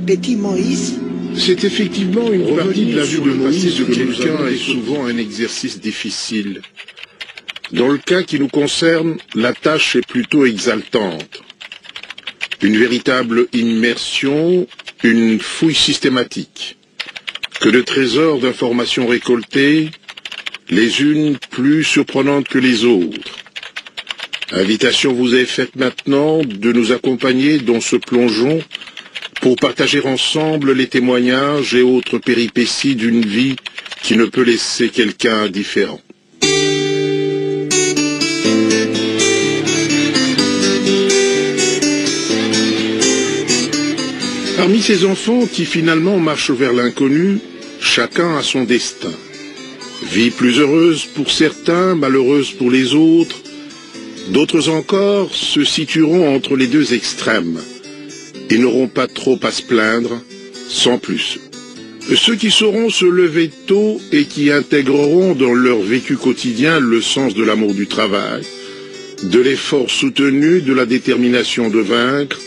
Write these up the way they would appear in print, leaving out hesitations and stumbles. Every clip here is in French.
Petit Moïse. C'est effectivement une partie de la vie de Moïse que quelqu'un est souvent un exercice difficile. Dans le cas qui nous concerne, la tâche est plutôt exaltante. Une véritable immersion, une fouille systématique. Que de trésors d'informations récoltées, les unes plus surprenantes que les autres. Invitation vous est faite maintenant de nous accompagner dans ce plongeon pour partager ensemble les témoignages et autres péripéties d'une vie qui ne peut laisser quelqu'un indifférent. Parmi ces enfants qui finalement marchent vers l'inconnu, chacun a son destin. Vie plus heureuse pour certains, malheureuse pour les autres. D'autres encore se situeront entre les deux extrêmes. Ils n'auront pas trop à se plaindre, sans plus. Ceux qui sauront se lever tôt et qui intégreront dans leur vécu quotidien le sens de l'amour du travail, de l'effort soutenu, de la détermination de vaincre,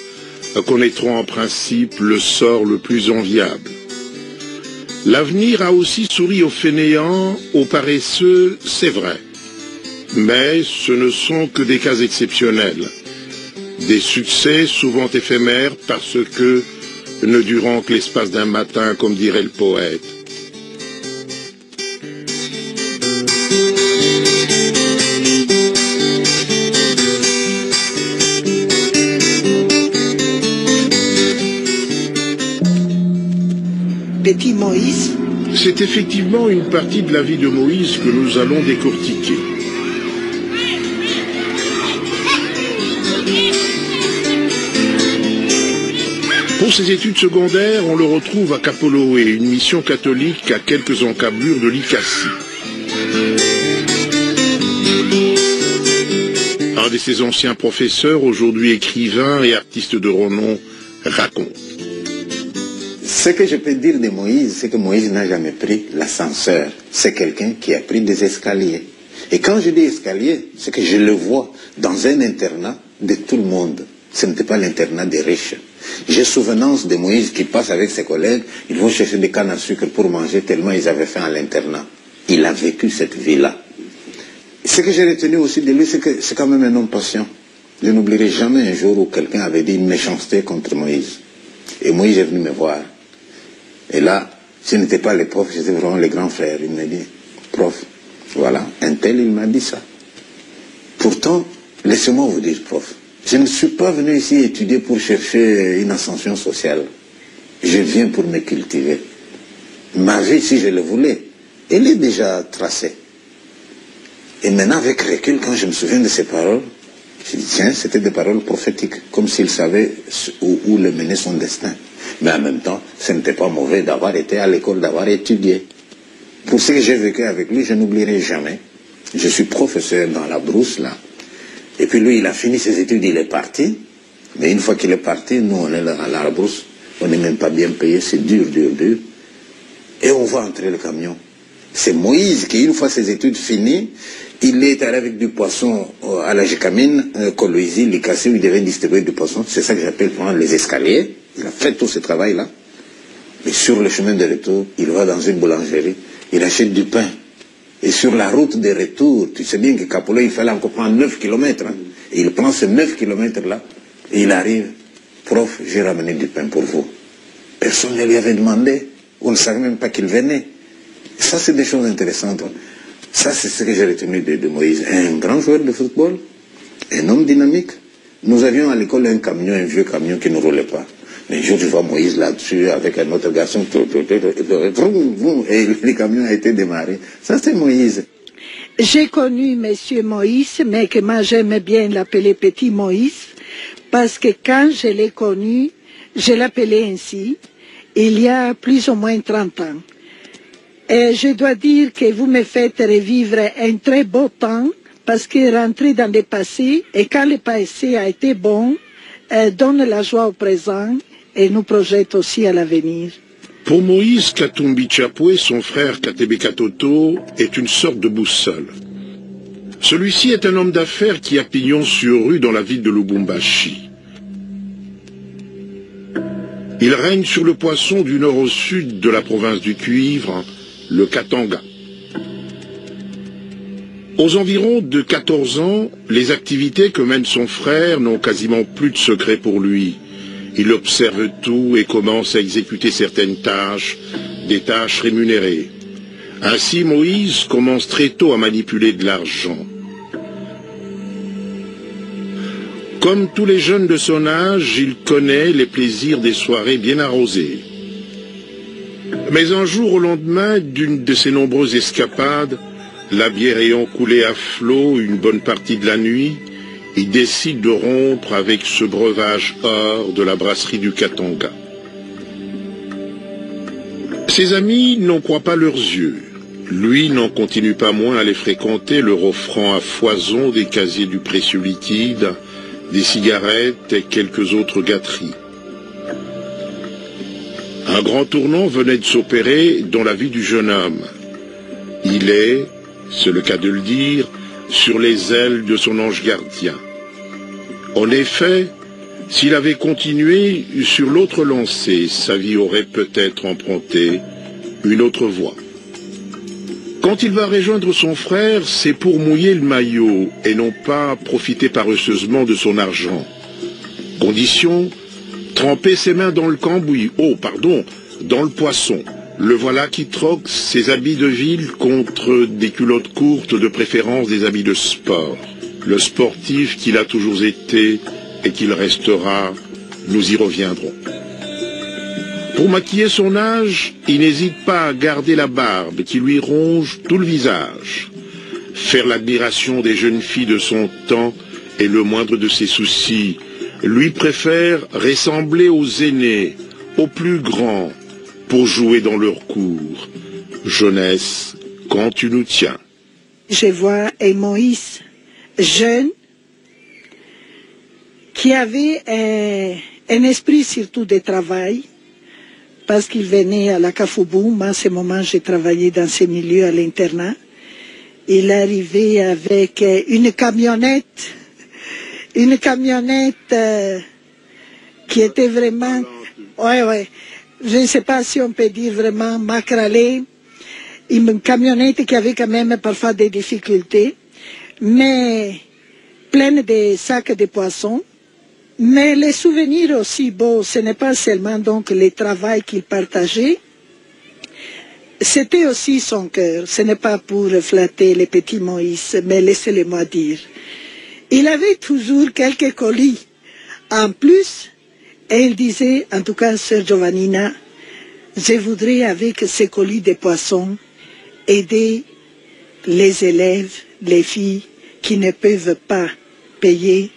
connaîtront en principe le sort le plus enviable. L'avenir a aussi souri aux fainéants, aux paresseux, c'est vrai. Mais ce ne sont que des cas exceptionnels. Des succès souvent éphémères parce que ne durant que l'espace d'un matin, comme dirait le poète. Petit Moïse. C'est effectivement une partie de la vie de Moïse que nous allons décortiquer. Pour ses études secondaires, on le retrouve à Kapoloé, une mission catholique à quelques encablures de l'Ikassi. Un de ses anciens professeurs, aujourd'hui écrivain et artiste de renom, raconte. Ce que je peux dire de Moïse, c'est que Moïse n'a jamais pris l'ascenseur. C'est quelqu'un qui a pris des escaliers. Et quand je dis escalier, c'est que je le vois dans un internat de tout le monde. Ce n'était pas l'internat des riches. J'ai souvenance de Moïse qui passe avec ses collègues, ils vont chercher des cannes à sucre pour manger tellement ils avaient faim à l'internat. Il a vécu cette vie-là. Ce que j'ai retenu aussi de lui, c'est que c'est quand même un homme patient. Je n'oublierai jamais un jour où quelqu'un avait dit une méchanceté contre Moïse. Et Moïse est venu me voir. Et là, ce n'était pas les profs, c'était vraiment les grands frères. Il m'a dit, prof, voilà, un tel, il m'a dit ça. Pourtant, laissez-moi vous dire, prof, je ne suis pas venu ici étudier pour chercher une ascension sociale. Je viens pour me cultiver. Ma vie, si je le voulais, elle est déjà tracée. Et maintenant, avec recul, quand je me souviens de ces paroles, je dis, tiens, c'était des paroles prophétiques, comme s'il savait où le menait son destin. Mais en même temps, ce n'était pas mauvais d'avoir été à l'école, d'avoir étudié. Pour ce que j'ai vécu avec lui, je n'oublierai jamais. Je suis professeur dans la brousse, là. Et puis lui, il a fini ses études, il est parti. Mais une fois qu'il est parti, nous, on est là à la brousse. On n'est même pas bien payé, c'est dur, dur, dur. Et on voit entrer le camion. C'est Moïse qui, une fois ses études finies, il est allé avec du poisson à la Gécamine, Coloïsie, l'Ikassi, où il devait distribuer du poisson. C'est ça que j'appelle prendre les escaliers. Il a fait tout ce travail-là. Mais sur le chemin de retour, il va dans une boulangerie, il achète du pain. Et sur la route de retour, tu sais bien que Kapoloé, il fallait encore prendre 9 km. Hein. Et il prend ces 9 km-là, et il arrive. Prof, j'ai ramené du pain pour vous. Personne ne lui avait demandé. On ne savait même pas qu'il venait. Ça, c'est des choses intéressantes. Ça, c'est ce que j'ai retenu de Moïse. Un grand joueur de football, un homme dynamique. Nous avions à l'école un camion, un vieux camion qui ne roulait pas. Mais un jour, je vois Moïse là-dessus avec un autre garçon, et le camion a été démarré. Ça, c'est Moïse. J'ai connu Monsieur Moïse, mais que moi j'aimais bien l'appeler Petit Moïse, parce que quand je l'ai connu, je l'appelais ainsi, il y a plus ou moins 30 ans. Et je dois dire que vous me faites revivre un très beau temps, parce que rentrer dans le passé, et quand le passé a été bon, donne la joie au présent et nous projette aussi à l'avenir. Pour Moïse, Katumbi Chapwe, son frère Katebe Katoto, est une sorte de boussole. Celui-ci est un homme d'affaires qui a pignon sur rue dans la ville de Lubumbashi. Il règne sur le poisson du nord au sud de la province du cuivre, le Katanga. Aux environs de 14 ans, les activités que mène son frère n'ont quasiment plus de secret pour lui. Il observe tout et commence à exécuter certaines tâches, des tâches rémunérées. Ainsi, Moïse commence très tôt à manipuler de l'argent. Comme tous les jeunes de son âge, il connaît les plaisirs des soirées bien arrosées. Mais un jour au lendemain d'une de ses nombreuses escapades, la bière ayant coulé à flot une bonne partie de la nuit, il décide de rompre avec ce breuvage or de la brasserie du Katanga. Ses amis n'en croient pas leurs yeux. Lui n'en continue pas moins à les fréquenter, leur offrant à foison des casiers du précieux liquide, des cigarettes et quelques autres gâteries. Un grand tournant venait de s'opérer dans la vie du jeune homme. Il est, c'est le cas de le dire, sur les ailes de son ange gardien. En effet, s'il avait continué sur l'autre lancée, sa vie aurait peut-être emprunté une autre voie. Quand il va rejoindre son frère, c'est pour mouiller le maillot et non pas profiter paresseusement de son argent. Condition, tremper ses mains dans le cambouis, dans le poisson. Le voilà qui troque ses habits de ville contre des culottes courtes, de préférence des habits de sport. Le sportif qu'il a toujours été et qu'il restera, nous y reviendrons. Pour maquiller son âge, il n'hésite pas à garder la barbe qui lui ronge tout le visage. Faire l'admiration des jeunes filles de son temps est le moindre de ses soucis. Lui préfère ressembler aux aînés, aux plus grands, pour jouer dans leur cour. Jeunesse, quand tu nous tiens. Je vois un Moïse jeune qui avait un esprit surtout de travail, parce qu'il venait à la Cafoboum. À ce moment, j'ai travaillé dans ces milieux à l'internat. Il arrivait avec une camionnette qui était vraiment, je ne sais pas si on peut dire vraiment macralée, une camionnette qui avait quand même parfois des difficultés, mais pleine de sacs de poissons. Mais les souvenirs aussi beaux, ce n'est pas seulement donc le travail qu'il partageait, c'était aussi son cœur. Ce n'est pas pour flatter le petit Moïse, mais laissez-le-moi dire. Il avait toujours quelques colis en plus, et il disait, en tout cas, sœur Giovannina, je voudrais avec ces colis de poissons aider les élèves, les filles qui ne peuvent pas payer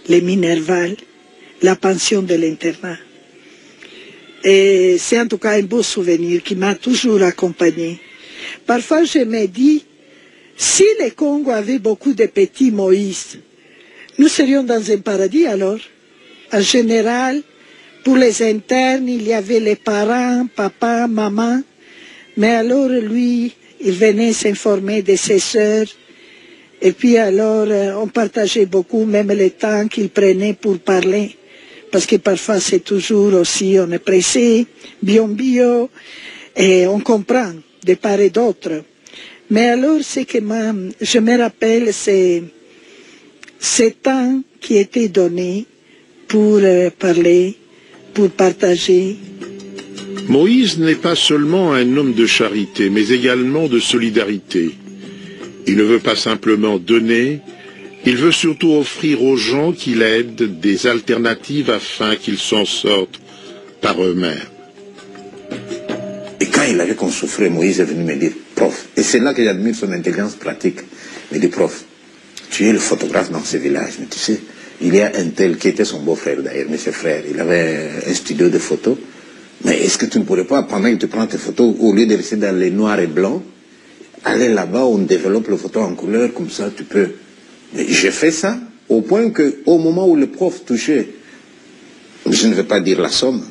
les minervales, la pension de l'internat. Et c'est en tout cas un beau souvenir qui m'a toujours accompagné. Parfois je me dis, si le Congo avait beaucoup de petits Moïse, nous serions dans un paradis alors. En général, pour les internes, il y avait les parents, papa, maman, mais alors lui, il venait s'informer de ses sœurs. Et puis alors, on partageait beaucoup, même le temps qu'il prenait pour parler. Parce que parfois, c'est toujours aussi, on est pressé, bio, et on comprend de part et d'autre. Mais alors, ce que je me rappelle, c'est ce temps qui était donné pour parler, pour partager. Moïse n'est pas seulement un homme de charité, mais également de solidarité. Il ne veut pas simplement donner, il veut surtout offrir aux gens qui l'aident des alternatives afin qu'ils s'en sortent par eux-mêmes. Et quand il avait qu'on souffrait, Moïse est venu me dire, prof, et c'est là que j'admire son intelligence pratique, il me dit, prof, tu es le photographe dans ce village, mais tu sais, il y a un tel qui était son beau-frère d'ailleurs, mais ses frères, il avait un studio de photos, mais est-ce que tu ne pourrais pas, pendant que tu prends tes photos, au lieu de rester dans les noirs et blancs, aller là-bas, on développe le photo en couleur, comme ça tu peux. J'ai fait ça, au point qu'au moment où le prof touchait, je ne vais pas dire la somme,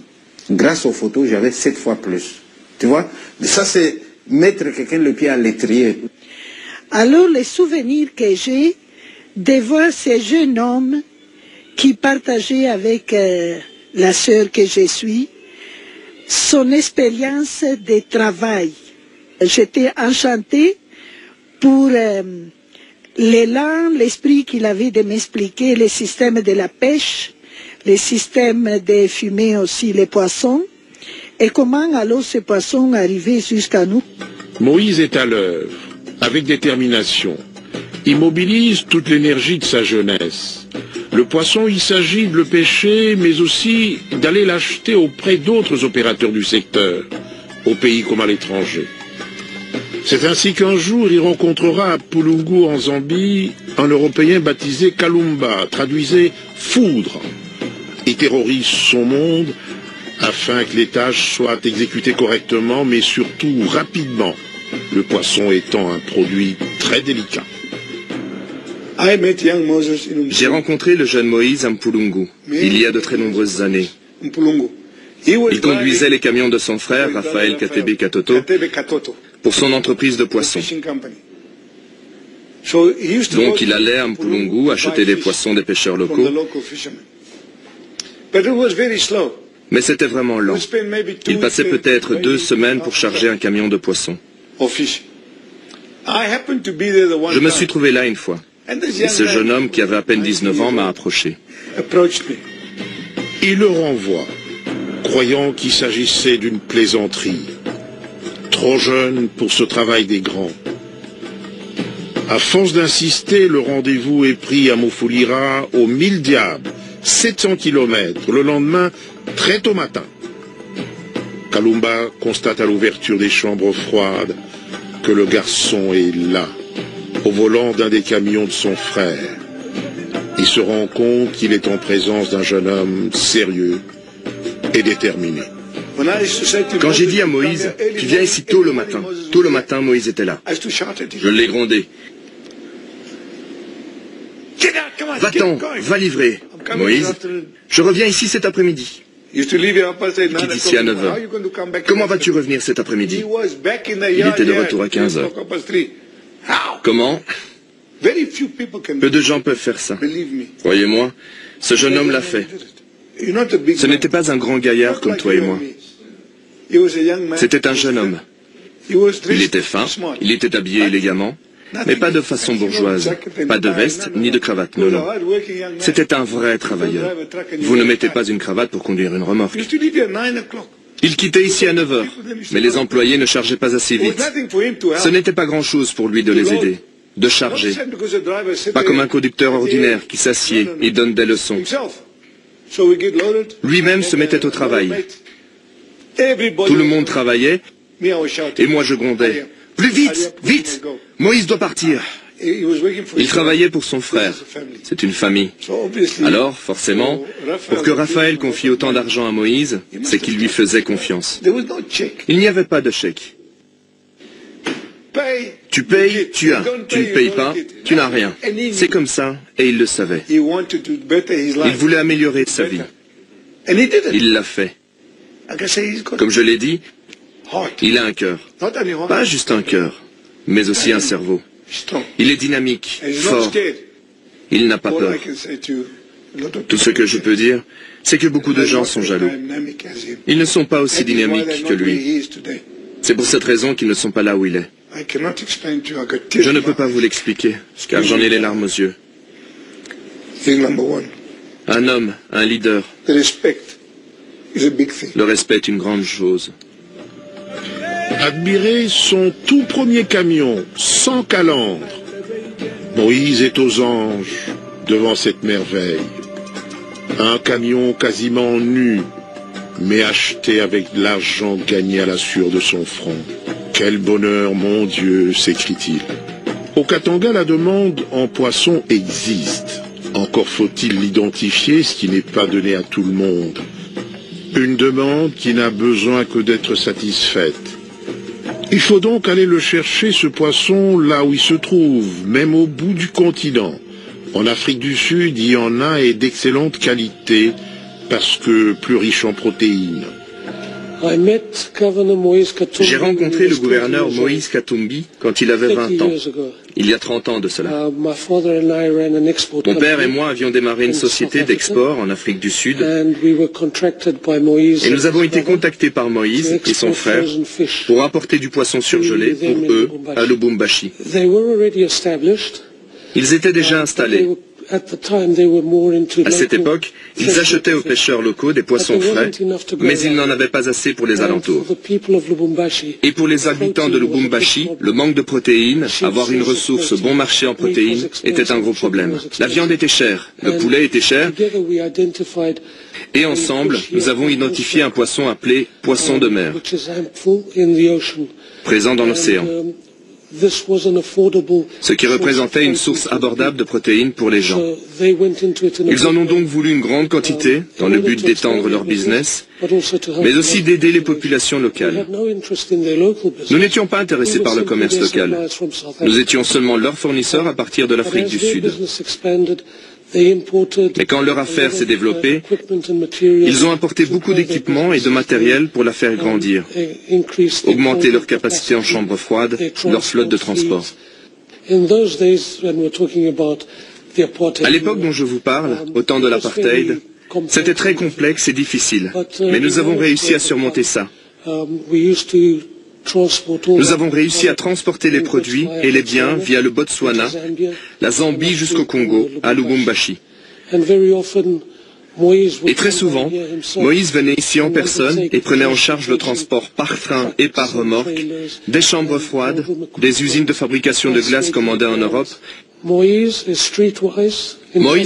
grâce aux photos, j'avais 7 fois plus. Tu vois, ça c'est mettre quelqu'un le pied à l'étrier. Alors les souvenirs que j'ai de voir ces jeunes hommes qui partageaient avec la sœur que je suis, son expérience de travail. J'étais enchantée pour l'élan, l'esprit qu'il avait de m'expliquer le système de la pêche, le système de fumer aussi les poissons, et comment alors ces poissons arrivaient jusqu'à nous. Moïse est à l'œuvre, avec détermination. Il mobilise toute l'énergie de sa jeunesse. Le poisson, il s'agit de le pêcher, mais aussi d'aller l'acheter auprès d'autres opérateurs du secteur, au pays comme à l'étranger. C'est ainsi qu'un jour, il rencontrera à Pulungu, en Zambie, un Européen baptisé Kalumba, traduisé « foudre ». Il terrorise son monde afin que les tâches soient exécutées correctement, mais surtout rapidement, le poisson étant un produit très délicat. J'ai rencontré le jeune Moïse à Mpulungu, il y a de très nombreuses années. Il conduisait les camions de son frère, Raphaël Katebe Katoto, pour son entreprise de poissons. Donc il allait à Mpulungu acheter des poissons des pêcheurs locaux. Mais c'était vraiment lent. Il passait peut-être 2 semaines pour charger un camion de poissons. Je me suis trouvé là une fois. Et ce jeune homme qui avait à peine 19 ans m'a approché. Il le renvoie, croyant qu'il s'agissait d'une plaisanterie. Trop jeune pour ce travail des grands. À force d'insister, le rendez-vous est pris à Mufulira, aux 1000 diables, 700 km, le lendemain, très tôt matin. Kalumba constate à l'ouverture des chambres froides que le garçon est là, au volant d'un des camions de son frère. Il se rend compte qu'il est en présence d'un jeune homme sérieux et déterminé. Quand j'ai dit à Moïse, tu viens ici tôt le matin, Moïse était là. Je l'ai grondé. Va-t'en, va livrer. Moïse, je reviens ici cet après-midi. Quitte ici à 9 h. Comment vas-tu revenir cet après-midi? Il était de retour à 15 h. Comment? Peu de gens peuvent faire ça. Croyez-moi, ce jeune homme l'a fait. Ce n'était pas un grand gaillard comme toi et moi. C'était un jeune homme. Il était fin, il était habillé élégamment, mais pas de façon bourgeoise, pas de veste ni de cravate, non, non. C'était un vrai travailleur. Vous ne mettez pas une cravate pour conduire une remorque. Il quittait ici à 9 h, mais les employés ne chargeaient pas assez vite. Ce n'était pas grand-chose pour lui de les aider, de charger. Pas comme un conducteur ordinaire qui s'assied et donne des leçons. Lui-même se mettait au travail. Tout le monde travaillait et moi je grondais. Plus vite, vite! Moïse doit partir. Il travaillait pour son frère. C'est une famille. Alors, forcément, pour que Raphaël confie autant d'argent à Moïse, c'est qu'il lui faisait confiance. Il n'y avait pas de chèque. Tu payes, tu as. Tu ne payes pas, tu n'as rien. C'est comme ça, et il le savait. Il voulait améliorer sa vie. Il l'a fait. Comme je l'ai dit, il a un cœur. Pas juste un cœur, mais aussi un cerveau. Il est dynamique, fort. Il n'a pas peur. Tout ce que je peux dire, c'est que beaucoup de gens sont jaloux. Ils ne sont pas aussi dynamiques que lui. C'est pour cette raison qu'ils ne sont pas là où il est. Je ne peux pas vous l'expliquer, car j'en ai les larmes aux yeux. Un homme, un leader. Le respect est une grande chose. Admirer son tout premier camion, sans calandre. Moïse est aux anges devant cette merveille. Un camion quasiment nu, mais acheté avec de l'argent gagné à la sueur de son front. Quel bonheur, mon Dieu, s'écrie-t-il. Au Katanga, la demande en poisson existe. Encore faut-il l'identifier, ce qui n'est pas donné à tout le monde. Une demande qui n'a besoin que d'être satisfaite. Il faut donc aller le chercher, ce poisson, là où il se trouve, même au bout du continent. En Afrique du Sud, il y en a et d'excellente qualité, parce que plus riche en protéines. J'ai rencontré le gouverneur Moïse Katumbi quand il avait 20 ans, il y a 30 ans de cela. Mon père et moi avions démarré une société d'export en Afrique du Sud et nous avons été contactés par Moïse et son frère pour apporter du poisson surgelé pour eux à Lubumbashi. Ils étaient déjà installés. À cette époque, ils achetaient aux pêcheurs locaux des poissons frais, mais ils n'en avaient pas assez pour les alentours. Et pour les habitants de Lubumbashi, le manque de protéines, avoir une ressource bon marché en protéines, était un gros problème. La viande était chère, le poulet était cher, et ensemble, nous avons identifié un poisson appelé poisson de mer, présent dans l'océan, ce qui représentait une source abordable de protéines pour les gens. Ils en ont donc voulu une grande quantité dans le but d'étendre leur business, mais aussi d'aider les populations locales. Nous n'étions pas intéressés par le commerce local. Nous étions seulement leurs fournisseurs à partir de l'Afrique du Sud. Mais quand leur affaire s'est développée, ils ont apporté beaucoup d'équipements et de matériel pour la faire grandir, augmenter leur capacité en chambre froide, leur flotte de transport. À l'époque dont je vous parle, au temps de l'apartheid, c'était très complexe et difficile, mais nous avons réussi à surmonter ça. Nous avons réussi à transporter les produits et les biens via le Botswana, la Zambie jusqu'au Congo, à Lubumbashi. Et très souvent, Moïse venait ici en personne et prenait en charge le transport par train et par remorque, des chambres froides, des usines de fabrication de glace commandées en Europe. Moïse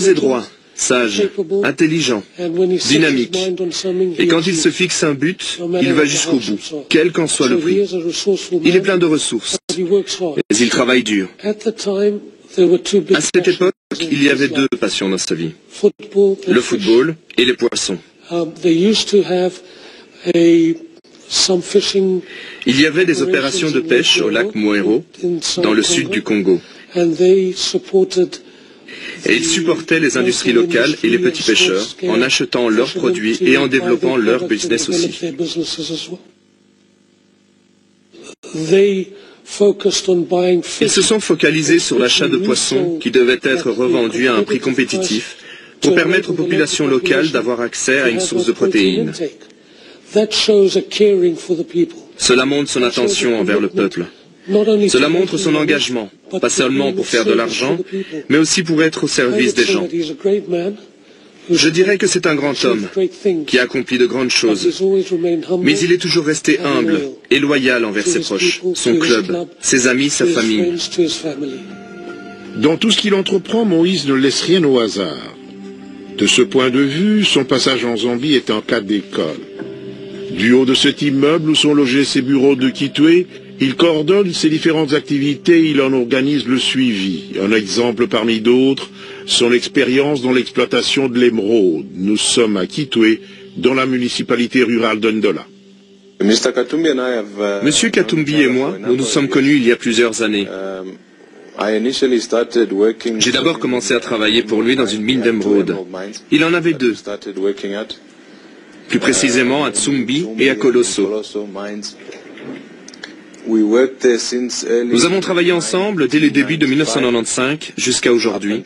est droit, sage, intelligent, dynamique. Et quand il se fixe un but, il va jusqu'au bout, quel qu'en soit le prix. Il est plein de ressources, mais il travaille dur. À cette époque, il y avait deux passions dans sa vie, le football et les poissons. Il y avait des opérations de pêche au lac Mouero, dans le sud du Congo. Et ils supportaient les industries locales et les petits pêcheurs en achetant leurs produits et en développant leur business aussi. Ils se sont focalisés sur l'achat de poissons qui devaient être revendus à un prix compétitif pour permettre aux populations locales d'avoir accès à une source de protéines. Cela montre son attention envers le peuple. Cela montre son engagement, pas seulement pour faire de l'argent, mais aussi pour être au service des gens. Je dirais que c'est un grand homme qui a accompli de grandes choses, mais il est toujours resté humble et loyal envers ses proches, son club, ses amis, sa famille. Dans tout ce qu'il entreprend, Moïse ne laisse rien au hasard. De ce point de vue, son passage en Zambie est un cas d'école. Du haut de cet immeuble où sont logés ses bureaux de Kitwe, il coordonne ses différentes activités, il en organise le suivi. Un exemple parmi d'autres, son expérience dans l'exploitation de l'émeraude. Nous sommes à Kitwe, dans la municipalité rurale d'Ndola. Monsieur Katumbi et moi, nous nous sommes connus il y a plusieurs années. J'ai d'abord commencé à travailler pour lui dans une mine d'émeraude. Il en avait deux, plus précisément à Tsumbi et à Colosso. Nous avons travaillé ensemble dès le début de 1995 jusqu'à aujourd'hui,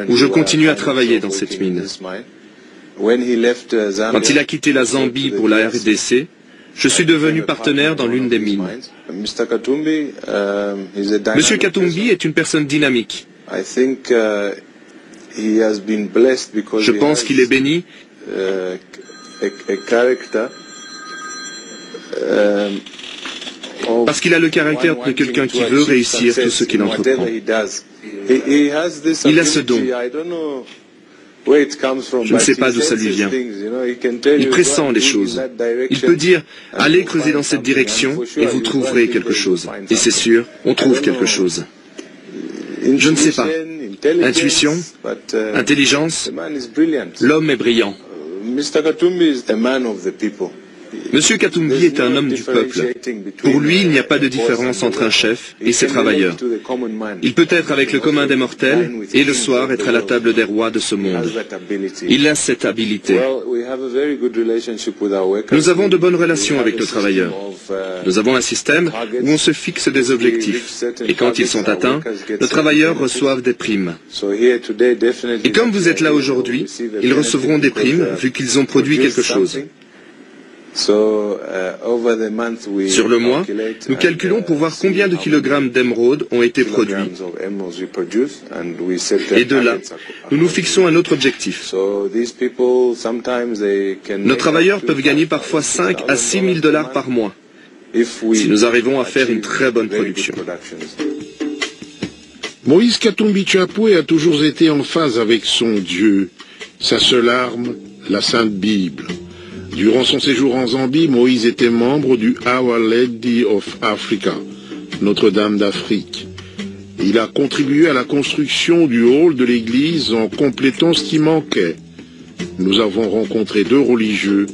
où je continue à travailler dans cette mine. Quand il a quitté la Zambie pour la RDC, je suis devenu partenaire dans l'une des mines. Monsieur Katumbi est une personne dynamique. Je pense qu'il est béni parce qu'il a le caractère de quelqu'un qui veut réussir tout ce qu'il entreprend. Il a ce don. Je ne sais pas d'où ça lui vient. Il pressent les choses. Il peut dire « Allez creuser dans cette direction et vous trouverez quelque chose ». Et c'est sûr, on trouve quelque chose. Je ne sais pas. Intuition, intelligence, l'homme est brillant. Monsieur Katumbi est un homme du peuple. Pour lui, il n'y a pas de différence entre un chef et ses travailleurs. Il peut être avec le commun des mortels et le soir être à la table des rois de ce monde. Il a cette habilité. Nous avons de bonnes relations avec nos travailleurs. Nous avons un système où on se fixe des objectifs. Et quand ils sont atteints, nos travailleurs reçoivent des primes. Et comme vous êtes là aujourd'hui, ils recevront des primes vu qu'ils ont produit quelque chose. Sur le mois, nous calculons pour voir combien de kilogrammes d'émeraude ont été produits. Et de là, nous nous fixons un autre objectif. Nos travailleurs peuvent gagner parfois 5 à 6 000 $ par mois, si nous arrivons à faire une très bonne production. Moïse Katumbi Chapwe a toujours été en phase avec son Dieu, sa seule arme, la Sainte Bible. Durant son séjour en Zambie, Moïse était membre du Our Lady of Africa, Notre-Dame d'Afrique. Il a contribué à la construction du hall de l'église en complétant ce qui manquait. Nous avons rencontré 2 religieux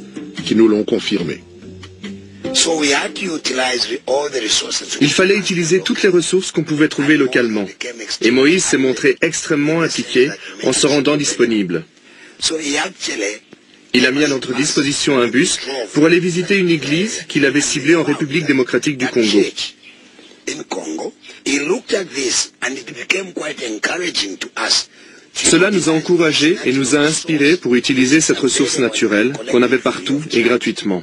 qui nous l'ont confirmé. Il fallait utiliser toutes les ressources qu'on pouvait trouver localement. Et Moïse s'est montré extrêmement impliqué en se rendant disponible. Il a mis à notre disposition un bus pour aller visiter une église qu'il avait ciblée en République démocratique du Congo. Cela nous a encouragés et nous a inspirés pour utiliser cette ressource naturelle qu'on avait partout et gratuitement.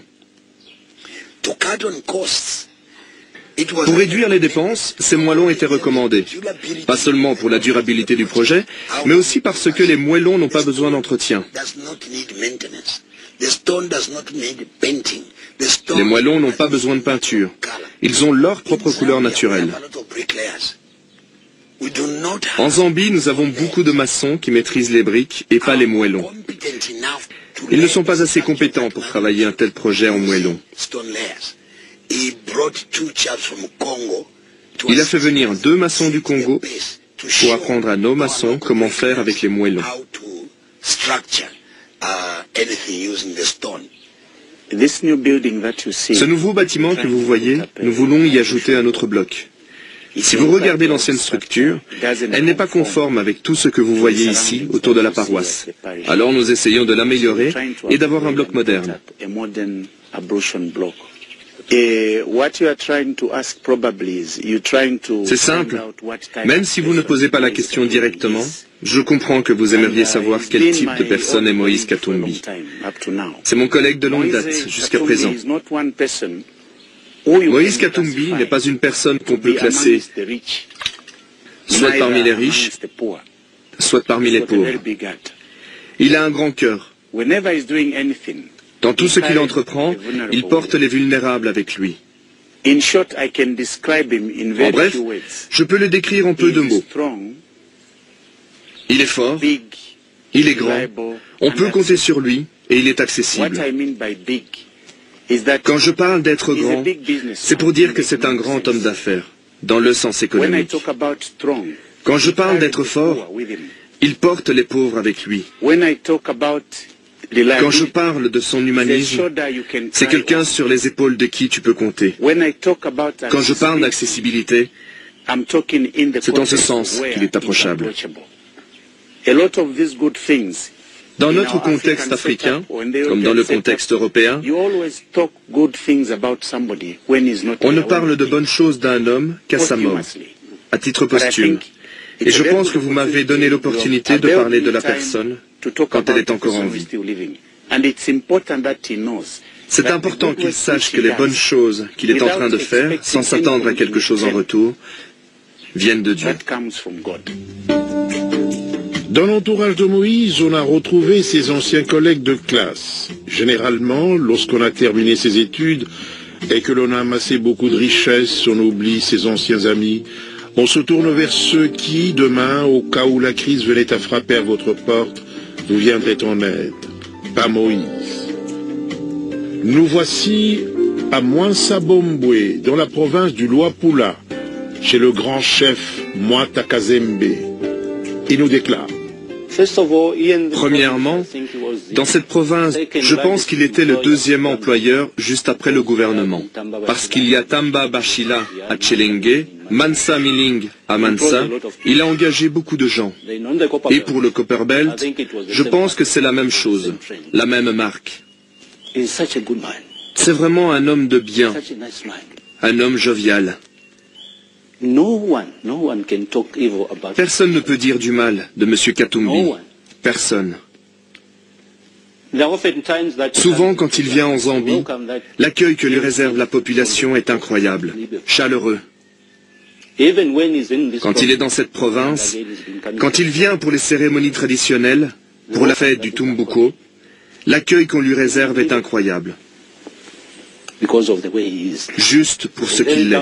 Pour réduire les dépenses, ces moellons étaient recommandés, pas seulement pour la durabilité du projet, mais aussi parce que les moellons n'ont pas besoin d'entretien. Les moellons n'ont pas besoin de peinture, ils ont leur propre couleur naturelle. En Zambie, nous avons beaucoup de maçons qui maîtrisent les briques et pas les moellons. Ils ne sont pas assez compétents pour travailler un tel projet en moellons. Il a fait venir 2 maçons du Congo pour apprendre à nos maçons comment faire avec les moellons. Ce nouveau bâtiment que vous voyez, nous voulons y ajouter un autre bloc. Si vous regardez l'ancienne structure, elle n'est pas conforme avec tout ce que vous voyez ici autour de la paroisse. Alors nous essayons de l'améliorer et d'avoir un bloc moderne. C'est simple. Même si vous ne posez pas la question directement, je comprends que vous aimeriez savoir quel type de personne est Moïse Katumbi. C'est mon collègue de longue date, jusqu'à présent. Moïse Katumbi n'est pas une personne qu'on peut classer soit parmi les riches, soit parmi les pauvres. Il a un grand cœur. Dans tout ce qu'il entreprend, il porte les vulnérables avec lui. En bref, je peux le décrire en peu de mots. Il est fort, il est grand, on peut compter sur lui et il est accessible. Quand je parle d'être grand, c'est pour dire que c'est un grand homme d'affaires, dans le sens économique. Quand je parle d'être fort, il porte les pauvres avec lui. Quand je parle de son humanisme, c'est quelqu'un sur les épaules de qui tu peux compter. Quand je parle d'accessibilité, c'est en ce sens qu'il est approchable. Dans notre contexte africain, comme dans le contexte européen, on ne parle de bonnes choses d'un homme qu'à sa mort, à titre posthume. Et je pense que vous m'avez donné l'opportunité de parler de la personne quand elle est encore en vie. C'est important qu'il sache que les bonnes choses qu'il est en train de faire, sans s'attendre à quelque chose en retour, viennent de Dieu. Dans l'entourage de Moïse, on a retrouvé ses anciens collègues de classe. Généralement, lorsqu'on a terminé ses études et que l'on a amassé beaucoup de richesses, on oublie ses anciens amis. On se tourne vers ceux qui, demain, au cas où la crise venait à frapper à votre porte, vous viendraient en aide. Pas Moïse. Nous voici à Mwansabombwe, dans la province du Premièrement, dans cette province, je pense qu'il était le deuxième employeur juste après le gouvernement. Parce qu'il y a Tamba Bashila à Tchelenge, Mansa Miling à Mansa, il a engagé beaucoup de gens. Et pour le Copperbelt, je pense que c'est la même chose, la même marque. C'est vraiment un homme de bien, un homme jovial. Personne ne peut dire du mal de M. Katumbi. Personne. Souvent, quand il vient en Zambie, l'accueil que lui réserve la population est incroyable, chaleureux. Quand il est dans cette province, quand il vient pour les cérémonies traditionnelles, pour la fête du Tumbuko, l'accueil qu'on lui réserve est incroyable. Juste pour ce qu'il est.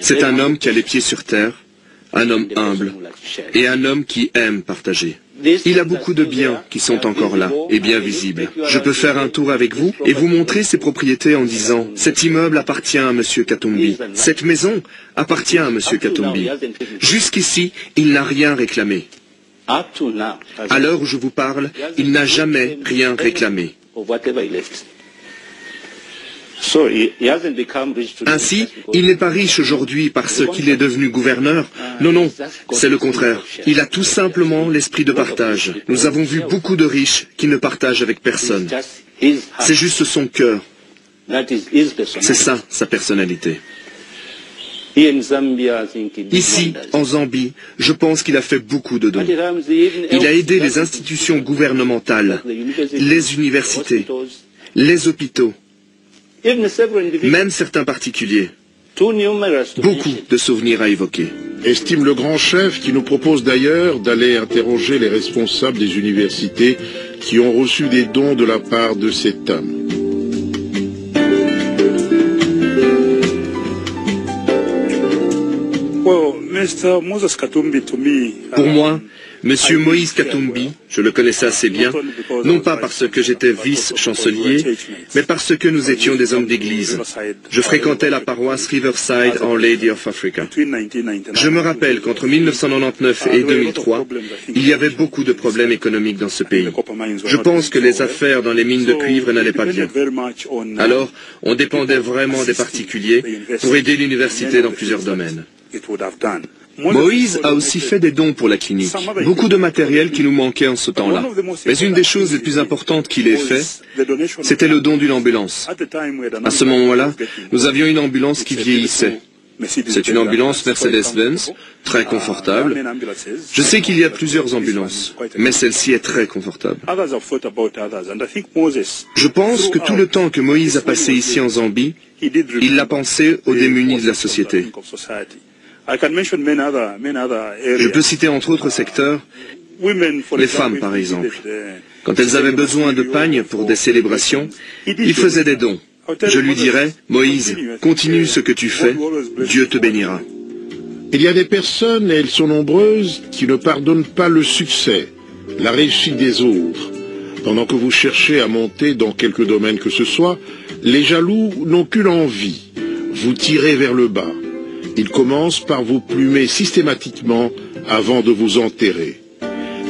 C'est un homme qui a les pieds sur terre, un homme humble, et un homme qui aime partager. Il a beaucoup de biens qui sont encore là, et bien visibles. Je peux faire un tour avec vous et vous montrer ses propriétés en disant « Cet immeuble appartient à M. Katumbi. Cette maison appartient à M. Katumbi. Jusqu'ici, il n'a rien réclamé. À l'heure où je vous parle, il n'a jamais rien réclamé. » Ainsi, il n'est pas riche aujourd'hui parce qu'il est devenu gouverneur. Non, non, c'est le contraire. Il a tout simplement l'esprit de partage. Nous avons vu beaucoup de riches qui ne partagent avec personne. C'est juste son cœur. C'est ça, sa personnalité. Ici, en Zambie, je pense qu'il a fait beaucoup de dons. Il a aidé les institutions gouvernementales, les universités, les hôpitaux, même certains particuliers. Beaucoup de souvenirs à évoquer. Estime le grand chef qui nous propose d'ailleurs d'aller interroger les responsables des universités qui ont reçu des dons de la part de cet homme. Pour moi, Monsieur Moïse Katumbi, je le connaissais assez bien, non pas parce que j'étais vice-chancelier, mais parce que nous étions des hommes d'église. Je fréquentais la paroisse Riverside Our Lady of Africa. Je me rappelle qu'entre 1999 et 2003, il y avait beaucoup de problèmes économiques dans ce pays. Je pense que les affaires dans les mines de cuivre n'allaient pas bien. Alors, on dépendait vraiment des particuliers pour aider l'université dans plusieurs domaines. Moïse a aussi fait des dons pour la clinique, beaucoup de matériel qui nous manquait en ce temps-là. Mais une des choses les plus importantes qu'il ait fait, c'était le don d'une ambulance. À ce moment-là, nous avions une ambulance qui vieillissait. C'est une ambulance Mercedes-Benz, très confortable. Je sais qu'il y a plusieurs ambulances, mais celle-ci est très confortable. Je pense que tout le temps que Moïse a passé ici en Zambie, il l'a pensé aux démunis de la société. Je peux citer entre autres secteurs les femmes par exemple. Quand elles avaient besoin de pagnes pour des célébrations, il faisait des dons. Je lui dirais, Moïse, continue ce que tu fais, Dieu te bénira. Il y a des personnes, et elles sont nombreuses, qui ne pardonnent pas le succès, la réussite des autres. Pendant que vous cherchez à monter dans quelque domaine que ce soit, les jaloux n'ont qu'une envie, vous tirer vers le bas. Ils commencent par vous plumer systématiquement avant de vous enterrer.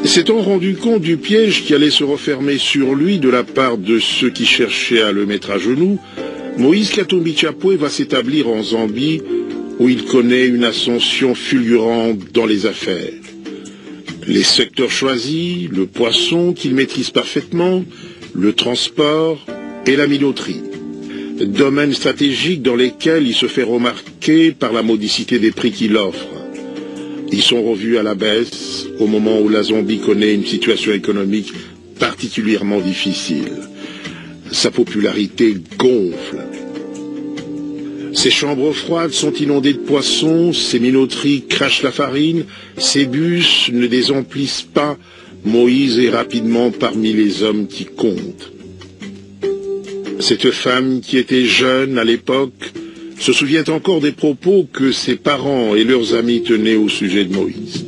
S'étant rendu compte du piège qui allait se refermer sur lui de la part de ceux qui cherchaient à le mettre à genoux, Moïse Katumbi Chapwe va s'établir en Zambie où il connaît une ascension fulgurante dans les affaires. Les secteurs choisis, le poisson qu'il maîtrise parfaitement, le transport et la minoterie. Domaines stratégiques dans lesquels il se fait remarquer par la modicité des prix qu'il offre. Ils sont revus à la baisse au moment où la Zambie connaît une situation économique particulièrement difficile. Sa popularité gonfle. Ses chambres froides sont inondées de poissons, ses minoteries crachent la farine, ses bus ne désemplissent pas. Moïse est rapidement parmi les hommes qui comptent. Cette femme qui était jeune à l'époque se souvient encore des propos que ses parents et leurs amis tenaient au sujet de Moïse.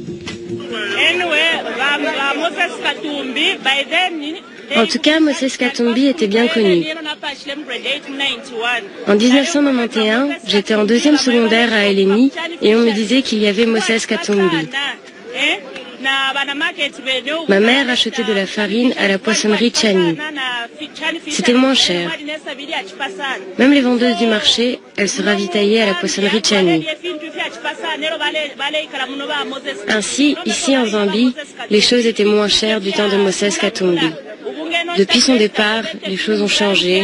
En tout cas, Moses Katumbi était bien connu. En 1991, j'étais en deuxième secondaire à LMI et on me disait qu'il y avait Moses Katumbi. Ma mère achetait de la farine à la poissonnerie Chani. C'était moins cher. Même les vendeuses du marché, elles se ravitaillaient à la poissonnerie Chani. Ainsi, ici en Zambie, les choses étaient moins chères du temps de Moses Katumbi. Depuis son départ, les choses ont changé.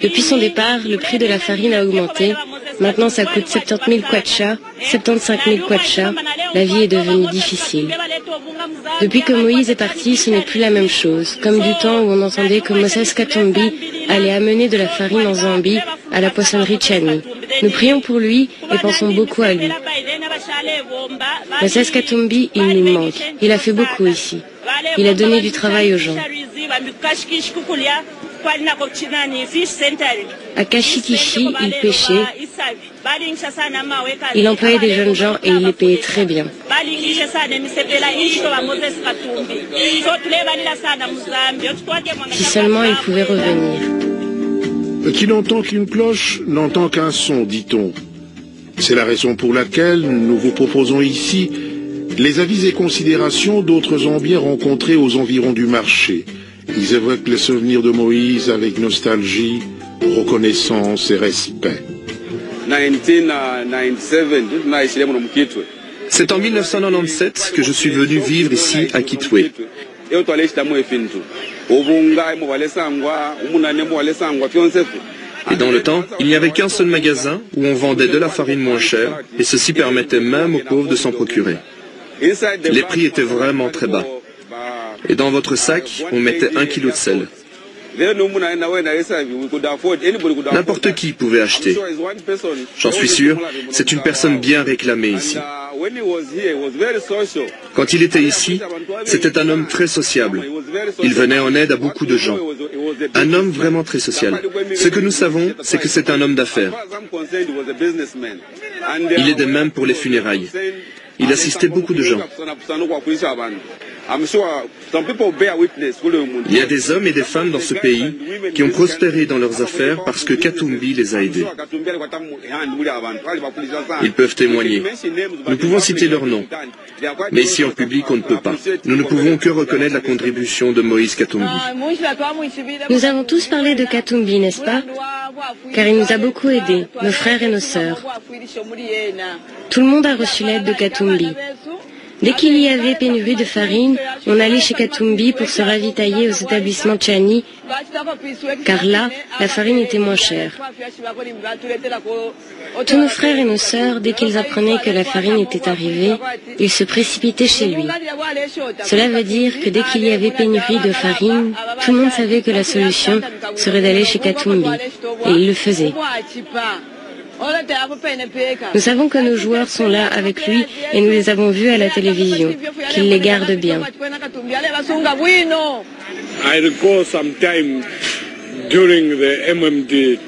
Depuis son départ, le prix de la farine a augmenté. Maintenant, ça coûte 70 000 kwacha, 75 000 kwacha. La vie est devenue difficile. Depuis que Moïse est parti, ce n'est plus la même chose. Comme du temps où on entendait que Moses Katumbi allait amener de la farine en Zambie à la poissonnerie Chani. Nous prions pour lui et pensons beaucoup à lui. Moses Katumbi, il nous manque. Il a fait beaucoup ici. Il a donné du travail aux gens. À Kashikishi, il pêchait. Il employait des jeunes gens et il les payait très bien. Si seulement il pouvait revenir. Qui n'entend qu'une cloche n'entend qu'un son, dit-on. C'est la raison pour laquelle nous vous proposons ici les avis et considérations d'autres Zambiens rencontrés aux environs du marché. Ils évoquent les souvenirs de Moïse avec nostalgie, reconnaissance et respect. C'est en 1997 que je suis venu vivre ici à Kitwe. Et dans le temps, il n'y avait qu'un seul magasin où on vendait de la farine moins chère, et ceci permettait même aux pauvres de s'en procurer. Les prix étaient vraiment très bas. Et dans votre sac, on mettait 1 kilo de sel. N'importe qui pouvait acheter. J'en suis sûr, c'est une personne bien réclamée ici. Quand il était ici, c'était un homme très sociable. Il venait en aide à beaucoup de gens. Un homme vraiment très social. Ce que nous savons, c'est que c'est un homme d'affaires. Il aidait même pour les funérailles. Il assistait beaucoup de gens. Il y a des hommes et des femmes dans ce pays qui ont prospéré dans leurs affaires parce que Katumbi les a aidés. Ils peuvent témoigner. Nous pouvons citer leurs noms. Mais ici en public, on ne peut pas. Nous ne pouvons que reconnaître la contribution de Moïse Katumbi. Nous avons tous parlé de Katumbi, n'est-ce pas? Car il nous a beaucoup aidés, nos frères et nos sœurs. Tout le monde a reçu l'aide de Katumbi. Dès qu'il y avait pénurie de farine, on allait chez Katumbi pour se ravitailler aux établissements Chani, car là, la farine était moins chère. Tous nos frères et nos sœurs, dès qu'ils apprenaient que la farine était arrivée, ils se précipitaient chez lui. Cela veut dire que dès qu'il y avait pénurie de farine, tout le monde savait que la solution serait d'aller chez Katumbi, et ils le faisaient. Nous savons que nos joueurs sont là avec lui et nous les avons vus à la télévision, qu'il les garde bien. I recall some time during the MMD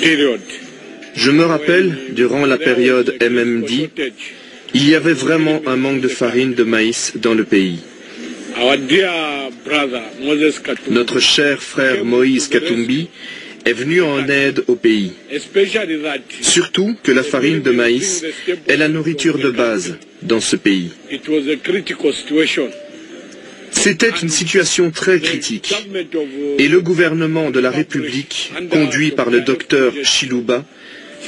period. Je me rappelle, durant la période MMD, il y avait vraiment un manque de farine de maïs dans le pays. Notre cher frère Moïse Katumbi est venu en aide au pays. Surtout que la farine de maïs est la nourriture de base dans ce pays. C'était une situation très critique et le gouvernement de la République, conduit par le docteur Chiluba,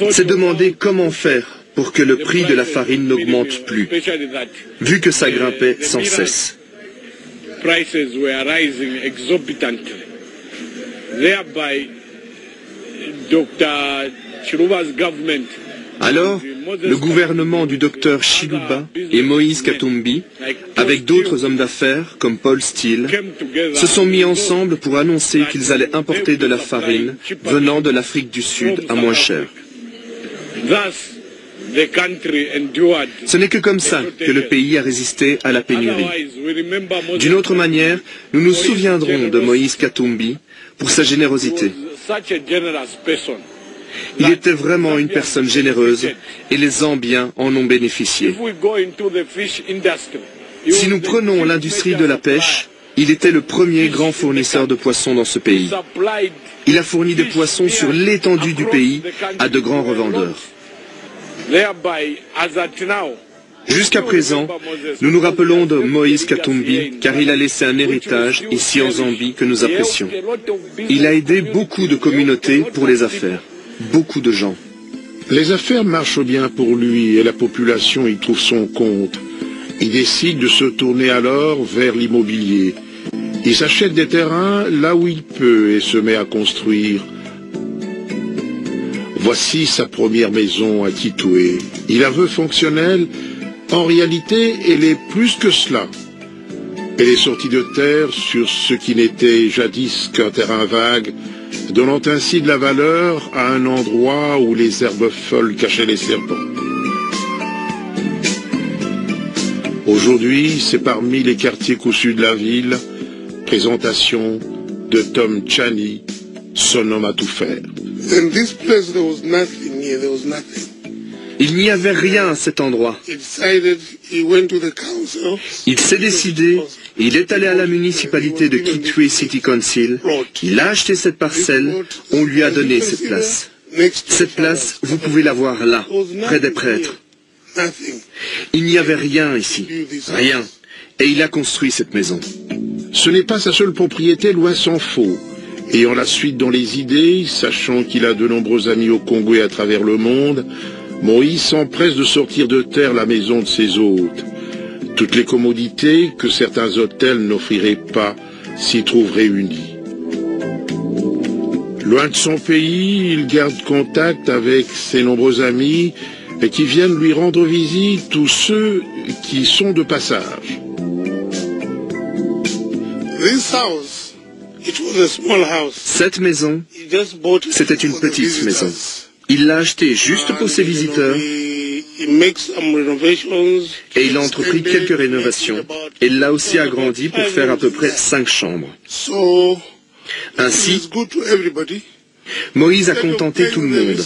s'est demandé comment faire pour que le prix de la farine n'augmente plus, vu que ça grimpait sans cesse. Alors, le gouvernement du docteur Chiluba et Moïse Katumbi, avec d'autres hommes d'affaires comme Paul Steele, se sont mis ensemble pour annoncer qu'ils allaient importer de la farine venant de l'Afrique du Sud à moins cher. Ce n'est que comme ça que le pays a résisté à la pénurie. D'une autre manière, nous nous souviendrons de Moïse Katumbi pour sa générosité. Il était vraiment une personne généreuse et les Zambiens en ont bénéficié. Si nous prenons l'industrie de la pêche, il était le premier grand fournisseur de poissons dans ce pays. Il a fourni des poissons sur l'étendue du pays à de grands revendeurs. Jusqu'à présent, nous nous rappelons de Moïse Katumbi car il a laissé un héritage ici en Zambie que nous apprécions. Il a aidé beaucoup de communautés pour les affaires, beaucoup de gens. Les affaires marchent bien pour lui et la population y trouve son compte. Il décide de se tourner alors vers l'immobilier. Il s'achète des terrains là où il peut et se met à construire. Voici sa première maison à Kitwe. Il la veut fonctionnelle. En réalité, elle est plus que cela. Elle est sortie de terre sur ce qui n'était jadis qu'un terrain vague, donnant ainsi de la valeur à un endroit où les herbes folles cachaient les serpents. Aujourd'hui, c'est parmi les quartiers cousus de la ville. Présentation de Tom Chani, son homme à tout faire. Il n'y avait rien à cet endroit. Il s'est décidé, il est allé à la municipalité de Kitwe City Council, il a acheté cette parcelle, on lui a donné cette place. Cette place, vous pouvez la voir là, près des prêtres. Il n'y avait rien ici, rien. Et il a construit cette maison. Ce n'est pas sa seule propriété, loin s'en faut. Ayant la suite dans les idées, sachant qu'il a de nombreux amis au Congo et à travers le monde, Moïse s'empresse de sortir de terre la maison de ses hôtes. Toutes les commodités que certains hôtels n'offriraient pas s'y trouvent réunies. Loin de son pays, il garde contact avec ses nombreux amis et qui viennent lui rendre visite, tous ceux qui sont de passage. Cette maison, c'était une petite maison. Il l'a achetée juste pour ses visiteurs et il a entrepris quelques rénovations. Et il l'a aussi agrandi pour faire à peu près 5 chambres. Ainsi, Moïse a contenté tout le monde.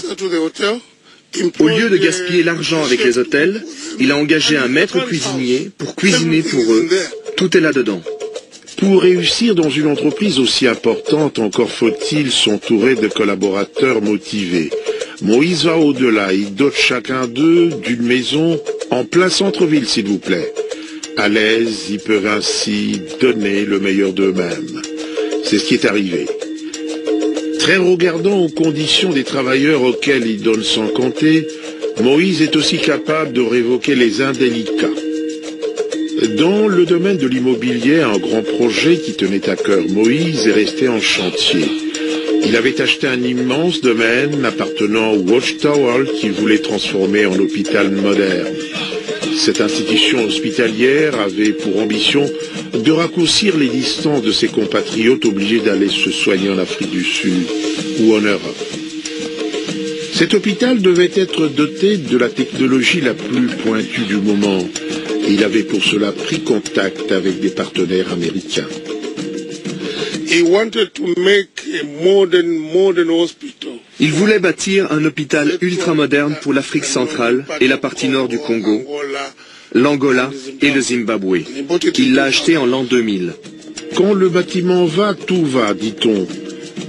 Au lieu de gaspiller l'argent avec les hôtels, il a engagé un maître cuisinier pour cuisiner pour eux. Tout est là-dedans. Pour réussir dans une entreprise aussi importante, encore faut-il s'entourer de collaborateurs motivés. Moïse va au-delà, il dote chacun d'eux d'une maison en plein centre-ville, s'il vous plaît. À l'aise, ils peuvent ainsi donner le meilleur d'eux-mêmes. C'est ce qui est arrivé. Très regardant aux conditions des travailleurs auxquels il donne sans compter, Moïse est aussi capable de révoquer les indélicats. Dans le domaine de l'immobilier, un grand projet qui tenait à cœur Moïse est resté en chantier. Il avait acheté un immense domaine appartenant au Watchtower qu'il voulait transformer en hôpital moderne. Cette institution hospitalière avait pour ambition de raccourcir les distances de ses compatriotes obligés d'aller se soigner en Afrique du Sud ou en Europe. Cet hôpital devait être doté de la technologie la plus pointue du moment. Et il avait pour cela pris contact avec des partenaires américains. Il voulait bâtir un hôpital ultramoderne pour l'Afrique centrale et la partie nord du Congo, l'Angola et le Zimbabwe. Il l'a acheté en l'an 2000. Quand le bâtiment va, tout va, dit-on.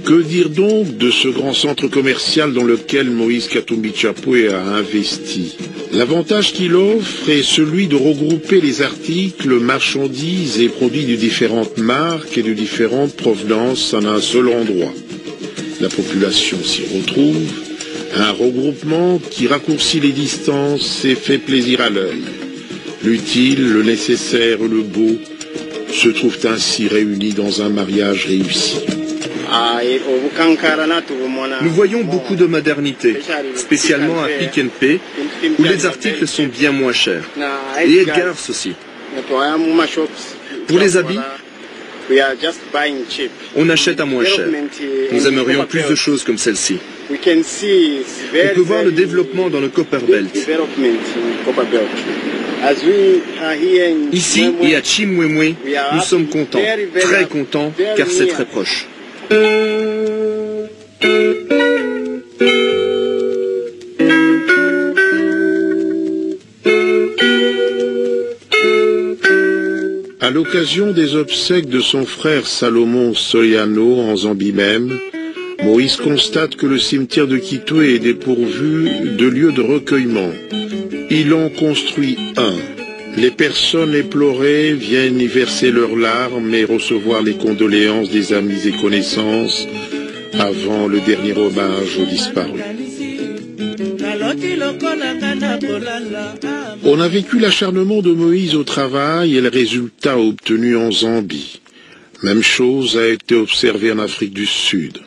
Que dire donc de ce grand centre commercial dans lequel Moïse Katumbi Chapwe a investi? L'avantage qu'il offre est celui de regrouper les articles, marchandises et produits de différentes marques et de différentes provenances en un seul endroit. La population s'y retrouve, un regroupement qui raccourcit les distances et fait plaisir à l'œil. L'utile, le nécessaire, le beau se trouvent ainsi réunis dans un mariage réussi. Nous voyons beaucoup de modernité, spécialement à Pick n Pay, où les articles sont bien moins chers. Et Edgars aussi. Pour les habits, on achète à moins cher. Nous aimerions plus de choses comme celle-ci. On peut voir le développement dans le Copperbelt. Ici et à Chimwemwe, nous sommes contents, très contents, car c'est très proche. À l'occasion des obsèques de son frère Salomon Soliano en Zambie même, Moïse constate que le cimetière de Kitwe est dépourvu de lieu de recueillement. Il en construit un. Les personnes éplorées viennent y verser leurs larmes et recevoir les condoléances des amis et connaissances avant le dernier hommage aux disparus. On a vécu l'acharnement de Moïse au travail et le résultat obtenu en Zambie. Même chose a été observée en Afrique du Sud.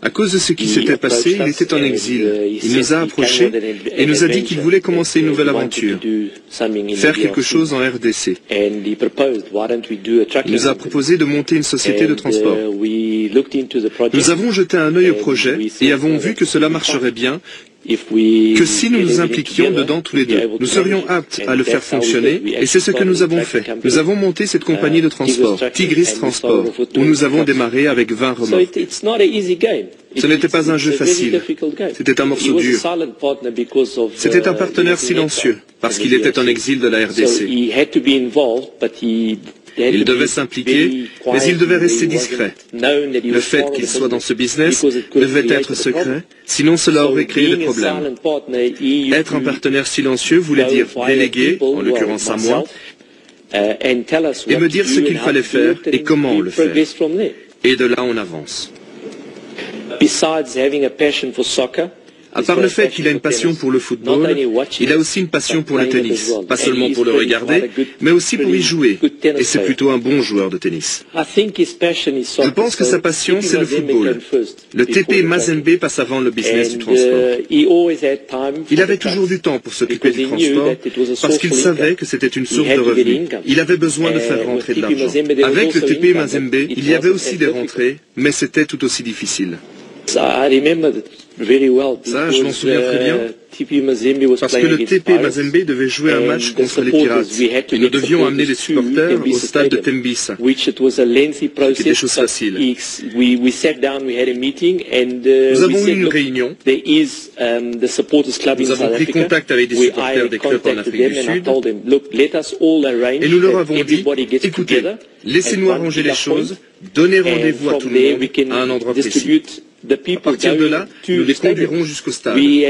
À cause de ce qui s'était passé, il était en exil. Il nous a approchés et nous a dit qu'il voulait commencer une nouvelle aventure, faire quelque chose en RDC. Il nous a proposé de monter une société de transport. Nous avons jeté un œil au projet et avons vu que cela marcherait bien, que si nous nous impliquions dedans tous les deux, nous serions aptes à le faire fonctionner, et c'est ce que nous avons fait. Nous avons monté cette compagnie de transport, Tigris Transport, où nous avons démarré avec 20 remorques. Ce n'était pas un jeu facile, c'était un morceau dur. C'était un partenaire silencieux, parce qu'il était en exil de la RDC. Il devait s'impliquer, mais il devait rester discret. Le fait qu'il soit dans ce business devait être secret, sinon cela aurait créé des problèmes. Être un partenaire silencieux voulait dire déléguer, en l'occurrence à moi, et me dire ce qu'il fallait faire et comment le faire. Et de là on avance. À part le fait qu'il a une passion pour le football, il a aussi une passion pour le tennis. Pas seulement pour le regarder, mais aussi pour y jouer. Et c'est plutôt un bon joueur de tennis. Je pense que sa passion, c'est le football. Le TP Mazembe passe avant le business du transport. Il avait toujours du temps pour s'occuper du transport, parce qu'il savait que c'était une source de revenus. Il avait besoin de faire rentrer de l'argent. Avec le TP Mazembe, il y avait aussi des rentrées, mais c'était tout aussi difficile. Ça, je m'en souviens très bien, parce que le TP Mazembe devait jouer un match contre les Pirates, et nous devions amener les supporters au stade de Tembisa, qui était chose facile. Nous avons eu une réunion, nous avons pris contact avec des supporters des clubs en Afrique du Sud, et nous leur avons dit, écoutez, laissez-nous arranger les choses, donnez rendez-vous à tout le monde à un endroit précis. À partir de là, nous les conduirons jusqu'au stade. Nous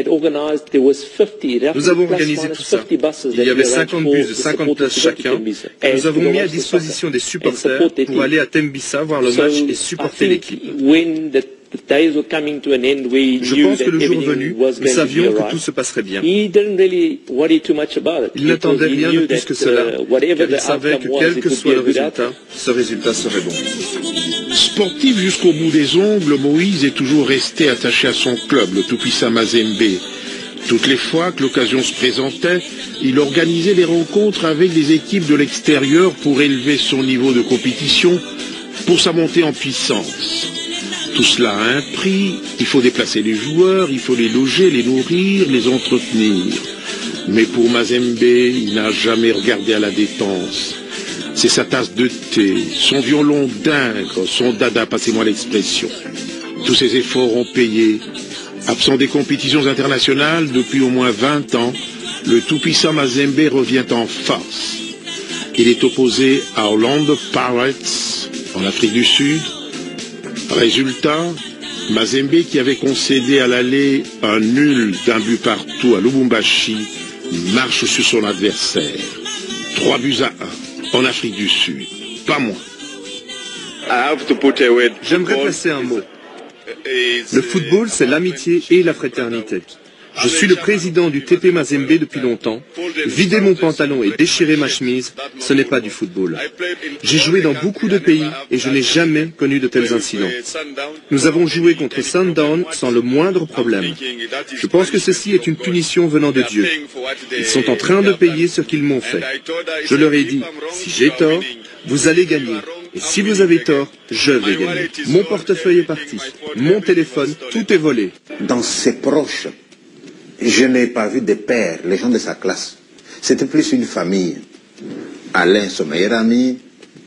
avons organisé tout ça. Il y avait 50 bus de 50 places chacun, et nous avons mis à disposition des supporters pour aller à Tembisa voir le match et supporter l'équipe. Je pense que le jour venu, nous savions que tout se passerait bien. Il n'attendait rien de plus que cela, car il savait que quel que soit le résultat, ce résultat serait bon. Sportif jusqu'au bout des ongles, Moïse est toujours resté attaché à son club, le tout-puissant Mazembe. Toutes les fois que l'occasion se présentait, il organisait des rencontres avec des équipes de l'extérieur pour élever son niveau de compétition, pour sa montée en puissance. Tout cela a un prix, il faut déplacer les joueurs, il faut les loger, les nourrir, les entretenir. Mais pour Mazembe, il n'a jamais regardé à la dépense. C'est sa tasse de thé, son violon d'ingre, son dada, passez-moi l'expression. Tous ces efforts ont payé. Absent des compétitions internationales depuis au moins 20 ans, le tout-puissant Mazembe revient en force. Il est opposé à Orlando Pirates, en Afrique du Sud. Résultat, Mazembe, qui avait concédé à l'aller un nul d'un but partout à Lubumbashi, marche sur son adversaire. 3-1 en Afrique du Sud. Pas moins. J'aimerais placer un mot. Le football, c'est l'amitié et la fraternité. Je suis le président du TP Mazembe depuis longtemps. Vider mon pantalon et déchirer ma chemise, ce n'est pas du football. J'ai joué dans beaucoup de pays et je n'ai jamais connu de tels incidents. Nous avons joué contre Sundown sans le moindre problème. Je pense que ceci est une punition venant de Dieu. Ils sont en train de payer ce qu'ils m'ont fait. Je leur ai dit, si j'ai tort, vous allez gagner. Et si vous avez tort, je vais gagner. Mon portefeuille est parti. Mon téléphone, tout est volé. Dans ses proches, je n'ai pas vu de père, les gens de sa classe. C'était plus une famille. Alain, son meilleur ami,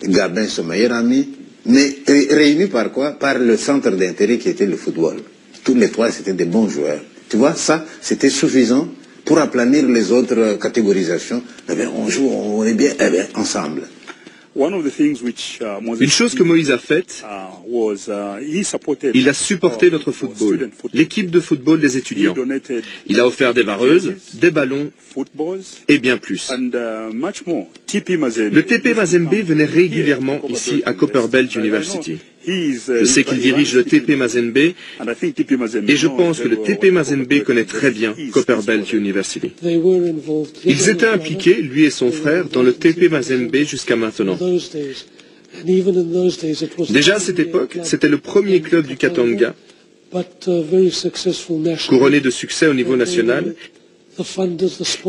Gabin, son meilleur ami, mais réunis par quoi? Par le centre d'intérêt qui était le football. Tous les trois, c'était des bons joueurs. Tu vois, ça, c'était suffisant pour aplanir les autres catégorisations. Eh bien, on joue, on est bien, eh bien, ensemble. Une chose que Moïse a faite, il a supporté notre football, l'équipe de football des étudiants. Il a offert des vareuses, des ballons et bien plus. Le TP Mazembe venait régulièrement ici à Copperbelt University. Je sais qu'il dirige le TP Mazembe et je pense que le TP Mazembe connaît très bien Copperbelt University. Ils étaient impliqués, lui et son frère, dans le TP Mazembe jusqu'à maintenant. Déjà à cette époque, c'était le premier club du Katanga, couronné de succès au niveau national,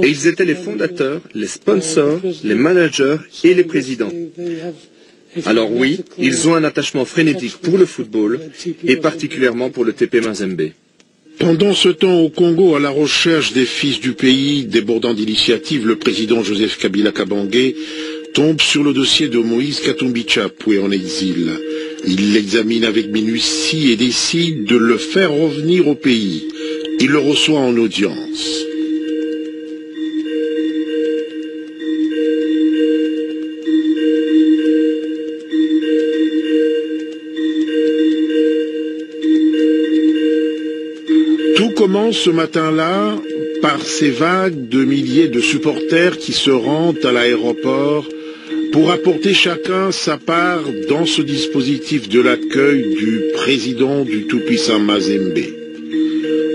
et ils étaient les fondateurs, les sponsors, les managers et les présidents. Alors oui, ils ont un attachement frénétique pour le football et particulièrement pour le TP Mazembe. Pendant ce temps au Congo, à la recherche des fils du pays, débordant d'initiatives, le président Joseph Kabila Kabange tombe sur le dossier de Moïse Katumbi Chapwe en exil. Il l'examine avec minutie et décide de le faire revenir au pays. Il le reçoit en audience. Tout commence ce matin-là par ces vagues de milliers de supporters qui se rendent à l'aéroport pour apporter chacun sa part dans ce dispositif de l'accueil du président du tout-puissant Mazembe.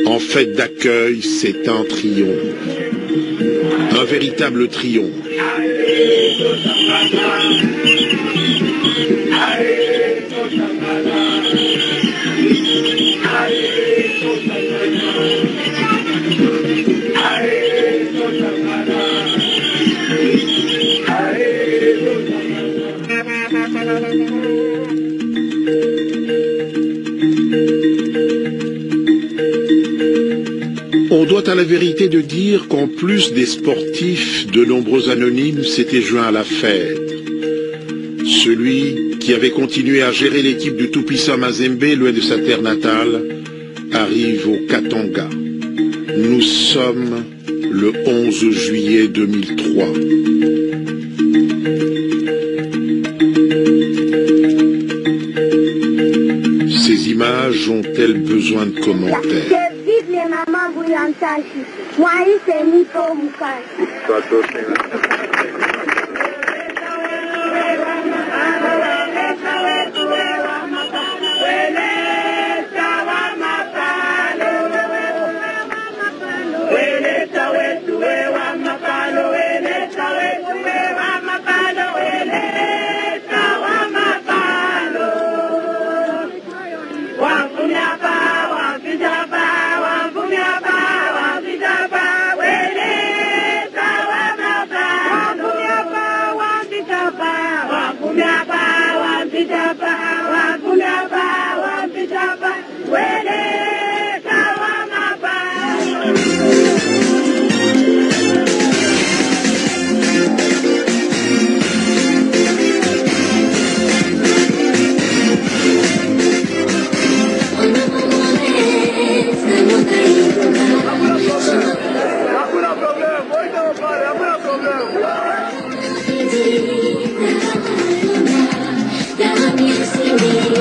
En fait d'accueil, c'est un triomphe. Un véritable triomphe. On doit à la vérité de dire qu'en plus des sportifs, de nombreux anonymes s'étaient joints à la fête. Celui qui avait continué à gérer l'équipe du tout-puissant Mazembe, loin de sa terre natale, arrive au Katanga. Nous sommes le 11 juillet 2003. Ces images ont-elles besoin de commentaires?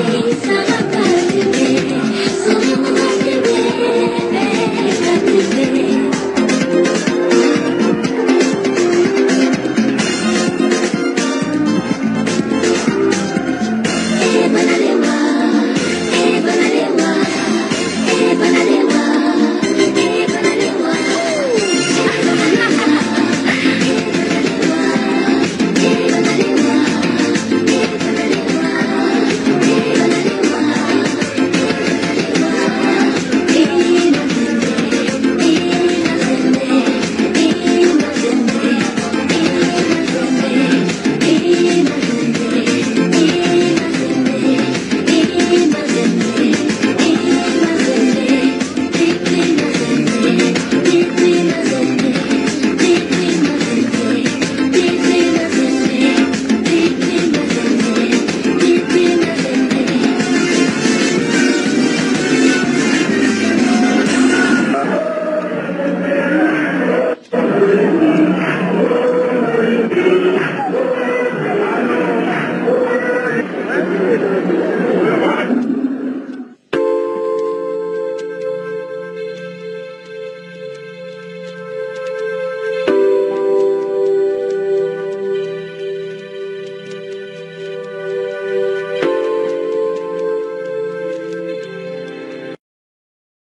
Yes,